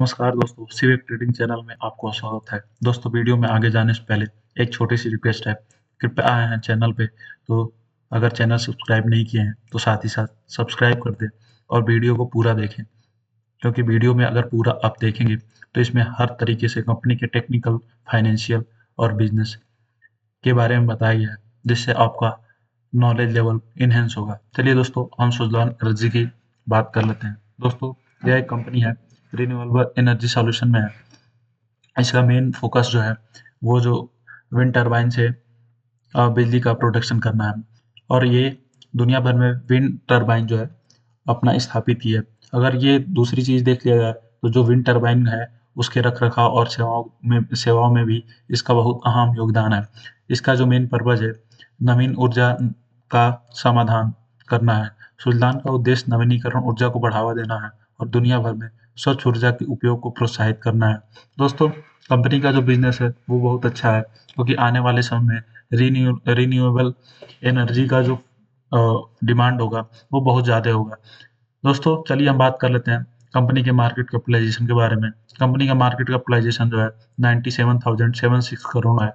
नमस्कार दोस्तों, civic trading channel में आपका स्वागत है। दोस्तों, वीडियो में आगे जाने से पहले एक छोटी सी रिक्वेस्ट है। कृपया आए हैं चैनल पे तो अगर चैनल सब्सक्राइब नहीं किए हैं तो साथ ही साथ सब्सक्राइब कर दें और वीडियो को पूरा देखें, क्योंकि वीडियो में अगर पूरा आप देखेंगे तो इसमें हर तरीके से कंपनी के टेक्निकल, फाइनेंशियल और बिजनेस के बारे में बताया गया है, जिससे आपका नॉलेज लेवल इनहेंस होगा। चलिए दोस्तों, हम सुज़लॉन एनर्जी की बात कर लेते हैं। दोस्तों, यह एक कंपनी है, रिन्यूएबल एनर्जी सॉल्यूशन में है। इसका मेन फोकस जो है वो जो विंड टरबाइन से बिजली का प्रोडक्शन करना है, और ये दुनिया भर में विंड टरबाइन जो है अपना स्थापित की है। अगर ये दूसरी चीज़ देख लिया जाए तो जो विंड टरबाइन है उसके रख रखाव और सेवाओं में भी इसका बहुत अहम योगदान है। इसका जो मेन पर्पज है नवीन ऊर्जा का समाधान करना है। सुल्तान का उद्देश्य नवीनीकरण ऊर्जा को बढ़ावा देना है और दुनिया भर में स्वच्छ ऊर्जा के उपयोग को प्रोत्साहित करना है। दोस्तों, कंपनी का जो बिजनेस है वो बहुत अच्छा है, क्योंकि आने वाले समय में रिन्यूएबल एनर्जी का जो डिमांड होगा वो बहुत ज़्यादा होगा। दोस्तों, चलिए हम बात कर लेते हैं कंपनी के मार्केट कैपिटलाइजेशन के बारे में। कंपनी का मार्केट कैपिटलाइजेशन जो है 97,706 करोड़ है।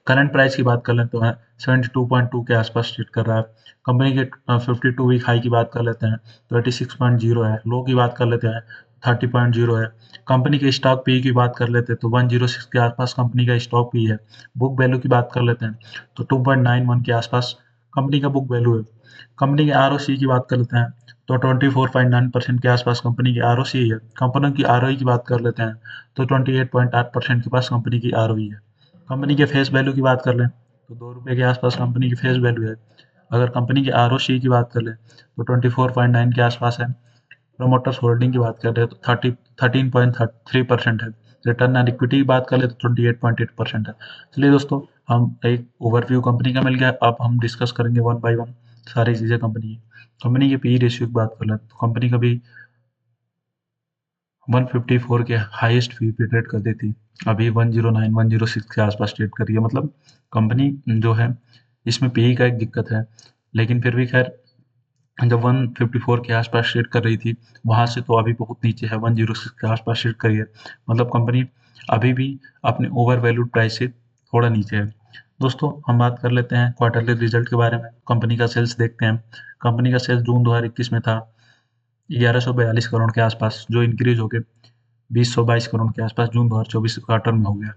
करंट प्राइस की बात कर लेते हैं 72.2 के आसपास ट्रेड कर रहा है। कंपनी के 52 वीक हाई की बात कर लेते हैं तो 86.0 है। लो की बात कर लेते हैं 30.0 है। कंपनी के स्टॉक पी की बात कर लेते हैं तो 106 के आसपास कंपनी का स्टॉक पी है। बुक वैल्यू की बात कर लेते हैं तो 2.91 के आसपास कंपनी का बुक वैल्यू है। कंपनी के आर की बात कर लेते हैं तो 24.9% के आसपास कंपनी की आर है। कंपनी की आर की बात कर लेते हैं तो 28.8% के पास कंपनी की आर है। कंपनी के फेस वैल्यू की बात कर लें तो ₹2 के आसपास कंपनी की फेस वैल्यू है। अगर कंपनी की आरओसी की बात कर लें तो 24.9 के आसपास है। प्रोमोटर्स होल्डिंग की बात कर रहे हैं तो 13.3% है। रिटर्न ऑन इक्विटी की बात कर ले तो 28.8% है। चलिए दोस्तों, हम एक ओवरव्यू कंपनी का मिल गया। अब हम डिस्कस करेंगे वन बाय वन सारी चीज़ें कंपनी की। कंपनी के पी रेशियो की बात कर लें तो कंपनी कभी 154 के हाईएस्ट फी पे ट्रेड करती थी, अभी 109 106 के आसपास ट्रेड कर रही है। मतलब कंपनी जो है इसमें पीई का एक दिक्कत है, लेकिन फिर भी खैर जब 154 के आसपास ट्रेड कर रही थी वहां से तो अभी बहुत नीचे है, 106 के आसपास ट्रेड करी है। मतलब कंपनी अभी भी अपने ओवर वैल्यूड प्राइस से थोड़ा नीचे है। दोस्तों, हम बात कर लेते हैं क्वार्टरली रिजल्ट के बारे में। कंपनी का सेल्स देखते हैं। कंपनी का सेल्स जून 2021 में था 1142 करोड़ के आसपास, जो इंक्रीज होकर 2022 करोड़ के आसपास जून 2024 क्वार्टर में हो गया।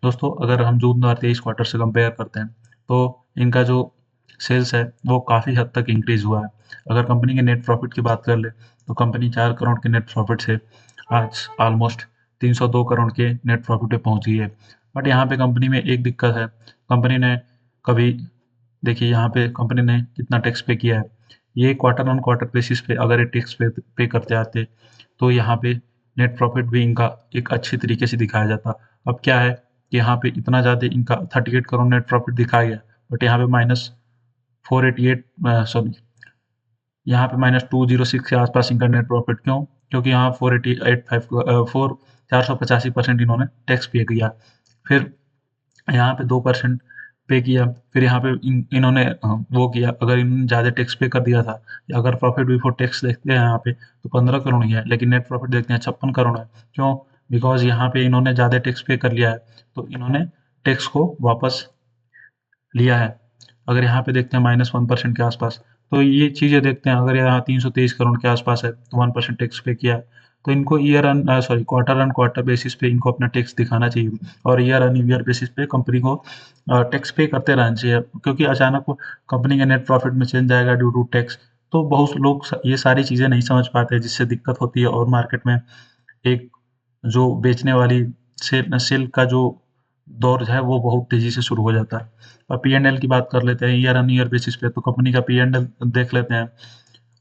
दोस्तों, अगर हम जून 2023 क्वार्टर से कंपेयर करते हैं तो इनका जो सेल्स है वो काफ़ी हद तक इंक्रीज हुआ है। अगर कंपनी के नेट प्रॉफिट की बात कर ले तो कंपनी 4 करोड़ के नेट प्रॉफिट से आज ऑलमोस्ट 302 करोड़ के नेट प्रॉफिट पे पहुंची है। बट यहाँ पे कंपनी में एक दिक्कत है। कंपनी ने कभी देखिए यहाँ पे कंपनी ने कितना टैक्स पे किया है। ये क्वार्टर ऑन क्वार्टर बेसिस पे अगर ये टैक्स पे करते आते तो यहाँ पे नेट प्रॉफिट भी इनका एक अच्छी तरीके से दिखाया जाता। अब क्या है कि यहाँ पे इतना ज़्यादा इनका 38 करोड़ नेट प्रॉफिट दिखाया गया, बट यहाँ पे माइनस 488 सॉरी यहाँ पे -206 के आसपास इनका नेट प्रॉफिट। क्यों? क्योंकि यहाँ 485% इन्होंने टैक्स पे किया। फिर यहाँ पे 2% पे किया। फिर यहाँ पे इन्होंने वो किया, अगर इन्होंने ज़्यादा टैक्स पे कर दिया था, या अगर प्रॉफिट बिफोर टैक्स देखते हैं यहाँ पे तो 15 करोड़ ही है, लेकिन नेट प्रॉफिट देखते हैं 56 करोड़ है। क्यों? बिकॉज यहाँ पे इन्होंने ज़्यादा टैक्स पे कर लिया है, तो इन्होंने टैक्स को वापस लिया है। अगर यहाँ पे देखते हैं -1% के आसपास, तो ये चीज़ें देखते हैं। अगर यहाँ 323 करोड़ के आसपास है तो 1% टैक्स पे किया है, तो इनको क्वार्टर ऑन क्वार्टर बेसिस पे इनको अपना टैक्स दिखाना चाहिए, और ईयर ऑन ईयर बेसिस पे कंपनी को टैक्स पे करते रहना चाहिए। क्योंकि अचानक कंपनी के नेट प्रॉफिट में चेंज आएगा ड्यू टू टैक्स, तो बहुत लोग ये सारी चीज़ें नहीं समझ पाते, जिससे दिक्कत होती है और मार्केट में एक जो बेचने वाली सेल का जो दौर है वो बहुत तेजी से शुरू हो जाता है। और पी एंड एल की बात कर लेते हैं ईयर ऑन ईयर बेसिस पे, तो कंपनी का पी एंड एल देख लेते हैं।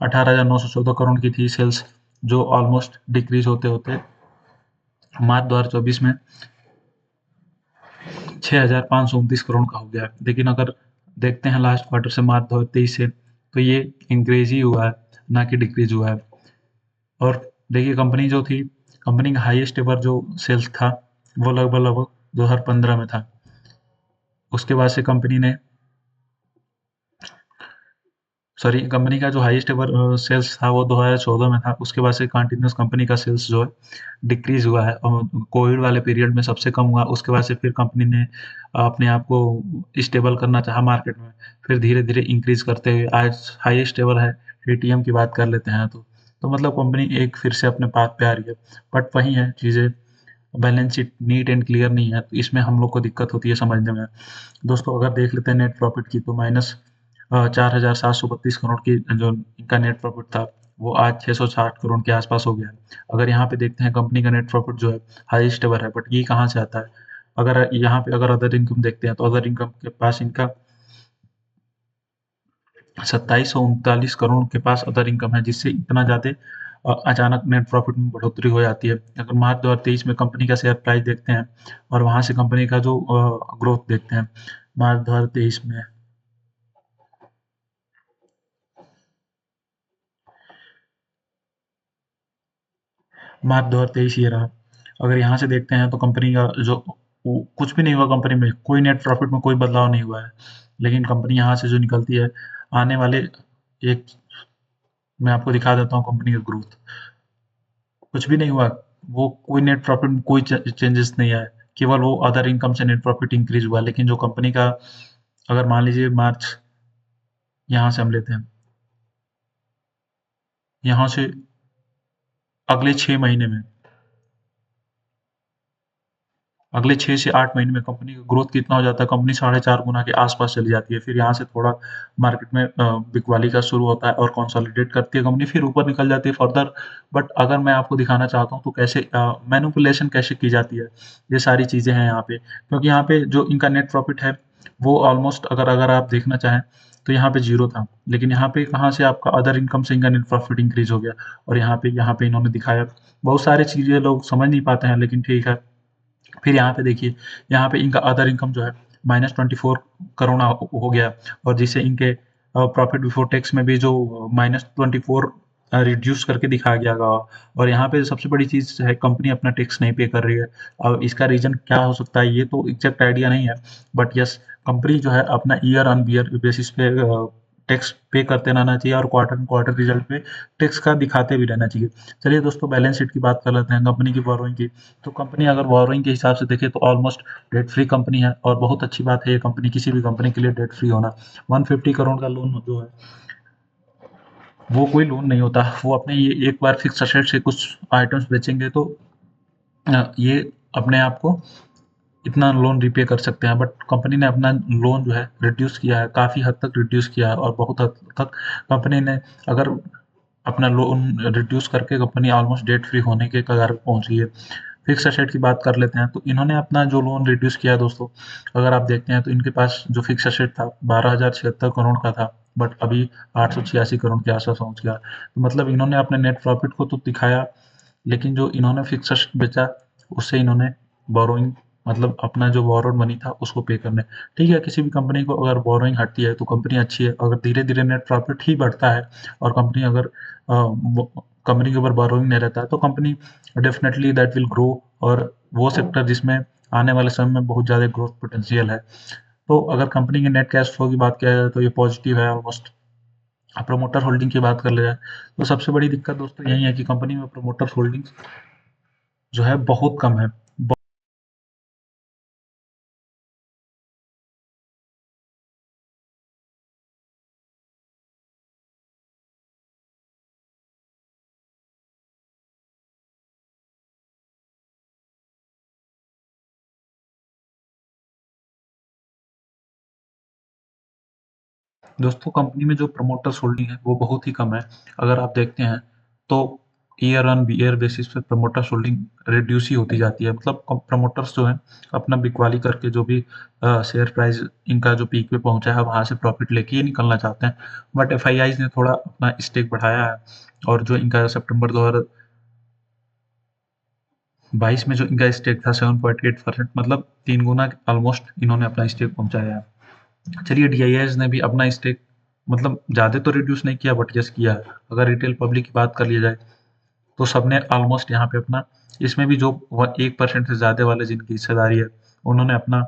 18,914 करोड़ की थी सेल्स, जो ऑलमोस्ट डिक्रीज होते होते मार्च 2024 में 6,529 करोड़ का हो गया। लेकिन अगर देखते हैं लास्ट क्वार्टर से मार्च 2023 से, तो ये इंक्रीज ही हुआ है, ना कि डिक्रीज हुआ है। और देखिए कंपनी जो थी, कंपनी का हाईएस्ट एवर जो सेल्स था वो लगभग लगभग 2015 में था। उसके बाद से कंपनी ने सॉरी, कंपनी का जो हाईएस्ट एवर सेल्स था वो 2014 में था। उसके बाद से कंटिन्यूस कंपनी का सेल्स जो है डिक्रीज हुआ है और कोविड वाले पीरियड में सबसे कम हुआ। उसके बाद से फिर कंपनी ने अपने आप को स्टेबल करना चाहा मार्केट में, फिर धीरे धीरे इंक्रीज करते हुए आज हाईएस्ट एवर है। एटीएम की बात कर लेते हैं तो मतलब कंपनी एक फिर से अपने पाथ पे आ रही है। बट वही है चीज़ें, balance sheet neat and clear नहीं है, तो इसमें हम लोग को दिक्कत होती है समझने में। दोस्तों अगर देख लेते हैं नेट प्रॉफिट की, तो माइनस 4,732 करोड़ की जो इनका नेट प्रॉफिट था वो आज 660 करोड़ के आसपास हो गया है। अगर यहाँ पे देखते हैं कंपनी का नेट प्रॉफिट जो है हाईएस्ट एवर है, बट ये कहाँ से आता है? अगर यहाँ पे अगर अदर इनकम देखते हैं तो अदर इनकम के पास इनका 2739 करोड़ के पास अदर इनकम है, जिससे इतना ज़्यादा अचानक नेट प्रॉफिट में बढ़ोतरी हो जाती है। अगर मार्च 2023 में कंपनी का शेयर प्राइस देखते हैं और वहाँ से कंपनी का जो ग्रोथ देखते हैं मार्च 2023 में, मार्च 2023 ये रहा। अगर यहाँ से देखते हैं तो कंपनी का जो कुछ भी नहीं हुआ, कंपनी में कोई नेट प्रॉफिट में कोई बदलाव नहीं हुआ है। लेकिन कंपनी यहाँ से जो निकलती है आने वाले एक, मैं आपको दिखा देता हूँ कंपनी का ग्रोथ, कुछ भी नहीं हुआ। वो कोई नेट प्रॉफिट में कोई चेंजेस नहीं आया, केवल वो अदर इनकम से नेट प्रॉफिट इंक्रीज हुआ। लेकिन जो कंपनी का, अगर मान लीजिए मार्च, यहाँ से हम लेते हैं, यहाँ से अगले 6 महीने में, अगले 6 से 8 महीने में कंपनी का ग्रोथ कितना हो जाता है? कंपनी 4.5 गुना के आसपास चली जाती है। फिर यहाँ से थोड़ा मार्केट में बिकवाली का शुरू होता है और कंसोलिडेट करती है कंपनी, फिर ऊपर निकल जाती है फर्दर। बट अगर मैं आपको दिखाना चाहता हूँ तो कैसे मैनिपुलेशन कैसे की जाती है, ये सारी चीज़ें हैं यहाँ पे। क्योंकि यहाँ पे जो इनका नेट प्रॉफिट है वो ऑलमोस्ट, अगर अगर आप देखना चाहें तो यहाँ पे जीरो था, लेकिन यहाँ पे कहाँ से आपका अदर इनकम से इनका नेट प्रॉफिट इंक्रीज हो गया। और यहाँ पे इन्होंने दिखाया। बहुत सारी चीज़ें लोग समझ नहीं पाते हैं, लेकिन ठीक है। फिर यहाँ पे देखिए, यहाँ पे इनका अदर इनकम जो है -24 करोड़ हो गया, और जिससे इनके प्रॉफिट बिफोर टैक्स में भी जो -24 रिड्यूस करके दिखाया गया होगा। और यहाँ पे सबसे बड़ी चीज़ है, कंपनी अपना टैक्स नहीं पे कर रही है। अब इसका रीज़न क्या हो सकता है ये तो एग्जैक्ट आइडिया नहीं है, बट यस, कंपनी जो है अपना ईयर ऑन ईयर बेसिस पे टैक्स पे करते रहना चाहिए और क्वार्टर क्वार्टर रिजल्ट पे टैक्स का दिखाते भी रहना चाहिए। चलिए दोस्तों, बैलेंस शीट की बात कर लेते हैं, कंपनी की बोरोइंग की। तो कंपनी अगर बोरोइंग के हिसाब से देखे तो ऑलमोस्ट डेट फ्री कंपनी है, और बहुत अच्छी बात है ये कंपनी, किसी भी कंपनी के लिए डेट फ्री होना। 150 करोड़ का लोन जो है वो कोई लोन नहीं होता। वो अपने ये एक बार फिक्स असेट से कुछ आइटम्स बेचेंगे तो ये अपने आप को इतना लोन रिपे कर सकते हैं। बट कंपनी ने अपना लोन जो है रिड्यूस किया है, काफ़ी हद तक रिड्यूस किया है, और बहुत हद तक कंपनी ने अगर अपना लोन रिड्यूस करके कंपनी ऑलमोस्ट डेट फ्री होने के कगार पे पहुंच गई है। फिक्स एसेट की बात कर लेते हैं, तो इन्होंने अपना जो लोन रिड्यूस किया है दोस्तों, अगर आप देखते हैं तो इनके पास जो फिक्स एसेट था 12,076 करोड़ का था, बट अभी 886 करोड़ के आसपास पहुंच गया। तो मतलब इन्होंने अपने नेट प्रॉफिट को तो दिखाया, लेकिन जो इन्होंने फिक्स एसेट बेचा उससे इन्होंने बोरोइंग, मतलब अपना जो बोरोड मनी था उसको पे करने। ठीक है, किसी भी कंपनी को अगर बोरोइंग हटती है तो कंपनी अच्छी है, अगर धीरे धीरे नेट प्रॉफिट ही बढ़ता है और कंपनी अगर कंपनी के ऊपर बोरोइंग नहीं रहता है तो company definitely that will grow. और वो सेक्टर जिसमें आने वाले समय में बहुत ज़्यादा ग्रोथ पोटेंशियल है। तो अगर कंपनी के नेट कैश फ्लो की बात किया जाए तो ये पॉजिटिव है ऑलमोस्ट। प्रमोटर होल्डिंग की बात कर ले जाए तो सबसे बड़ी दिक्कत दोस्तों यही है कि कंपनी में प्रमोटर होल्डिंग जो है बहुत कम है। दोस्तों कंपनी में जो प्रमोटर्स होल्डिंग है वो बहुत ही कम है। अगर आप देखते हैं तो ईयर ऑन ईयर बेसिस पे प्रमोटर्स होल्डिंग रिड्यूस ही होती जाती है। मतलब प्रमोटर्स जो है अपना बिकवाली करके जो भी शेयर प्राइस इनका जो पीक पे पहुंचा है वहां से प्रॉफिट लेके ये निकलना चाहते हैं। बट एफ ने थोड़ा अपना स्टेक बढ़ाया है, और जो इनका सितंबर 2022 में जो इनका स्टेक था 7.8%, मतलब 3 गुना ऑलमोस्ट इन्होंने अपना स्टेक पहुंचाया है। चलिए, डीआईएस ने भी अपना स्टेक मतलब ज़्यादा तो रिड्यूस नहीं किया, बट यस किया। अगर रिटेल पब्लिक की बात कर लिया जाए तो सबने ऑलमोस्ट यहाँ पे अपना, इसमें भी जो 1% से ज़्यादा वाले जिनकी हिस्सेदारी है उन्होंने अपना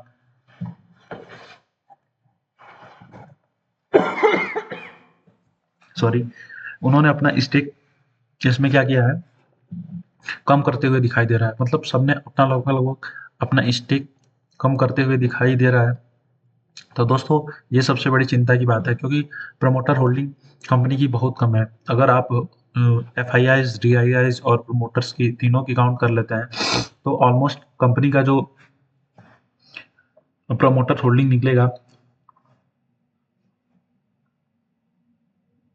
सॉरी, उन्होंने अपना स्टेक इसमें क्या किया है, कम करते हुए दिखाई दे रहा है। मतलब सबने अपना लगभग अपना स्टेक कम करते हुए दिखाई दे रहा है। तो दोस्तों ये सबसे बड़ी चिंता की बात है, क्योंकि प्रमोटर होल्डिंग कंपनी की बहुत कम है। अगर आप एफआईआईज, डीआईआईज और प्रमोटर्स की तीनों की काउंट कर लेते हैं तो ऑलमोस्ट कंपनी का जो प्रमोटर होल्डिंग निकलेगा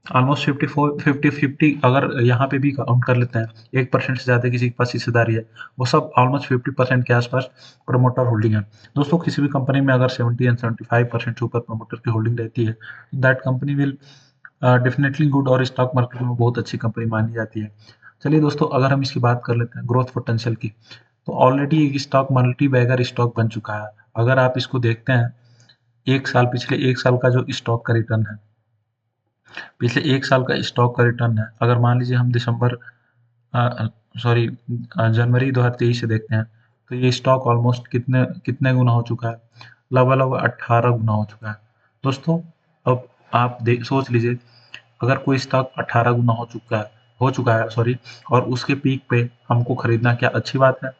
ऑलमोस्ट 50 अगर यहाँ पे भी काउंट कर लेते हैं, 1% से ज़्यादा किसी के पास हिस्सेदारी है, वो सब ऑलमोस्ट 50% के आसपास प्रमोटर होल्डिंग है। दोस्तों किसी भी कंपनी में अगर 70 एंड 75% से ऊपर प्रमोटर की होल्डिंग रहती है, that company will definitely good और स्टॉक मार्केट में बहुत अच्छी कंपनी मानी जाती है। चलिए दोस्तों, अगर हम इसकी बात कर लेते हैं ग्रोथ पोटेंशियल की, तो ऑलरेडी एक स्टॉक मल्टी बैगर स्टॉक बन चुका है। अगर आप इसको देखते हैं, पिछले एक साल का जो स्टॉक का रिटर्न है, पिछले एक साल का स्टॉक का रिटर्न है, अगर मान लीजिए हम सॉरी जनवरी 2023 से देखते हैं, तो ये स्टॉक ऑलमोस्ट कितने कितने गुना हो चुका है, लगभग 18 गुना हो चुका है। दोस्तों अब आप सोच लीजिए, अगर कोई स्टॉक 18 गुना हो चुका है सॉरी, और उसके पीक पे हमको खरीदना क्या अच्छी बात है?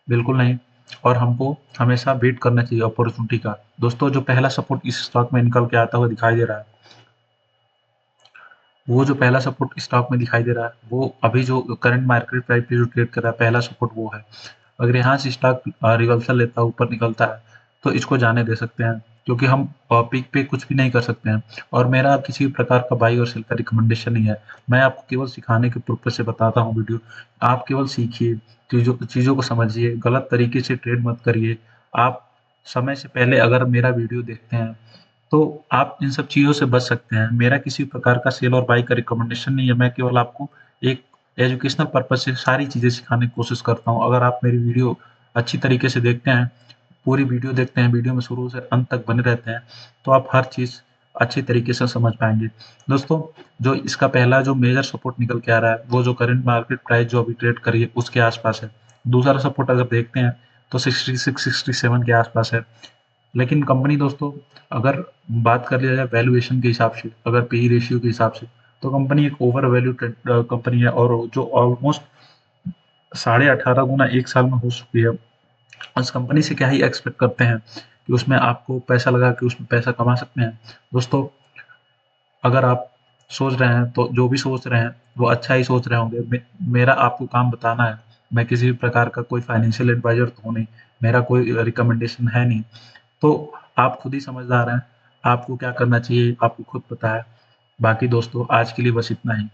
बिल्कुल नहीं। और हमको हमेशा वेट करना चाहिए अपॉर्चुनिटी का। दोस्तों जो पहला सपोर्ट इस स्टॉक में निकल के आता हुआ दिखाई दे रहा है, वो जो पहला सपोर्ट स्टॉक में दिखाई दे रहा है, वो अभी जो करंट मार्केट प्राइस पे जो ट्रेड कर रहा है, पहला सपोर्ट वो है। अगर यहाँ से स्टॉक रिवर्सल लेता है, ऊपर निकलता है, तो इसको जाने दे सकते हैं, क्योंकि हम पीक पे कुछ भी नहीं कर सकते हैं। और मेरा किसी भी प्रकार का बाई और सेल का रिकमेंडेशन नहीं है, मैं आपको केवल सिखाने के पर्पज से बताता हूँ वीडियो। आप केवल सीखिए, चीज़ों को समझिए, गलत तरीके से ट्रेड मत करिए। आप समय से पहले अगर मेरा वीडियो देखते हैं तो आप इन सब चीज़ों से बच सकते हैं। मेरा किसी प्रकार का सेल और बाई का रिकमेंडेशन नहीं है, मैं केवल आपको एक एजुकेशनल पर्पज से सारी चीज़ें सिखाने की कोशिश करता हूँ। अगर आप मेरी वीडियो अच्छी तरीके से देखते हैं, पूरी वीडियो देखते हैं, वीडियो में शुरू से अंत तक बने रहते हैं, तो आप हर चीज़ अच्छी तरीके से समझ पाएंगे। दोस्तों जो इसका पहला जो मेजर सपोर्ट निकल के आ रहा है, वो जो करंट मार्केट प्राइस जो अभी ट्रेड करी है उसके आसपास है। दूसरा सपोर्ट अगर देखते हैं तो 66-67 के आसपास है। लेकिन कंपनी दोस्तों, अगर बात कर लिया जाए वैल्यूएशन के हिसाब से, अगर पी रेशियो के हिसाब से, तो कंपनी एक ओवर वैल्यूटेड कंपनी है, और जो ऑलमोस्ट 18.5 गुना एक साल में हो चुकी है। उस कंपनी से क्या ही एक्सपेक्ट करते हैं कि उसमें आपको पैसा लगा के उसमें पैसा कमा सकते हैं? दोस्तों अगर आप सोच रहे हैं, तो जो भी सोच रहे हैं वो अच्छा ही सोच रहे होंगे। मेरा आपको काम बताना है, मैं किसी भी प्रकार का कोई फाइनेंशियल एडवाइजर तो हूँ नहीं, मेरा कोई रिकमेंडेशन है नहीं। तो आप खुद ही समझदार हैं, आपको क्या करना चाहिए आपको खुद पता है। बाकी दोस्तों आज के लिए बस इतना ही।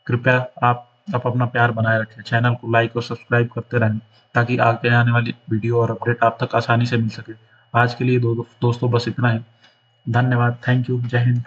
कृपया आप अपना प्यार बनाए रखें, चैनल को लाइक और सब्सक्राइब करते रहें, ताकि आगे आने वाली वीडियो और अपडेट आप तक आसानी से मिल सके। आज के लिए दोस्तों बस इतना ही। धन्यवाद, थैंक यू, जय हिंद।